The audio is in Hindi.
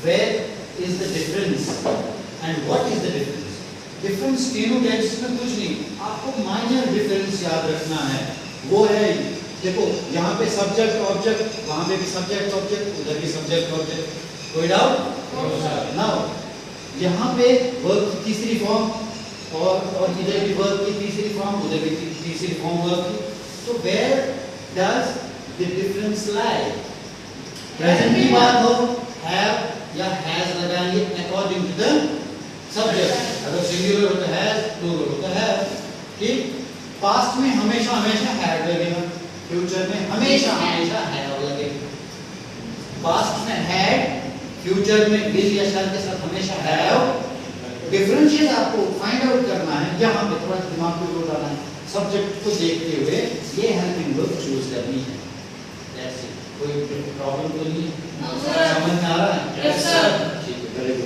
where is the difference and what is the difference? Difference तीनों टेंसेस में कुछ नहीं, आपको माइनर डिफरेंस याद रखना है। वो है, देखो यहाँ पे सब्जेक्ट ऑब्जेक्ट, वहाँ पे भी सब्जेक्ट ऑब्जेक्ट, उधर भी सब्जेक्ट ऑब्जेक्ट, कोई डाउट? नाउ यहाँ पे वर्ब की तीसरी फॉर्म और इधर भी वर्ब की तीसरी फॉर्म, उधर भी तीसरी फॉर्म वर्ब की, तो where does the difference lie? Present की बात हो, have या has लगाएंगे according to the subject। अगर सिंगुलर हो तो has, प्लूरल हो तो have, ठीक? पास्ट में हमेशा हमेशा had लगेगा, फ्यूचर में हमेशा हमेशा have लगेगा। पास्ट में had, फ्यूचर में will या shall के साथ हमेशा have। डिफरेंशिएट आपको फाइंड आउट करना है, यहाँ पे थोड़ा दिमाग पे जोर डालना है, सब्जेक्ट को देखते हुए ये हेल्पिंग वर्ब चूज करनी है। That's it. कोई प्रॉब्लम तो नहीं है? समझ में आ रहा है?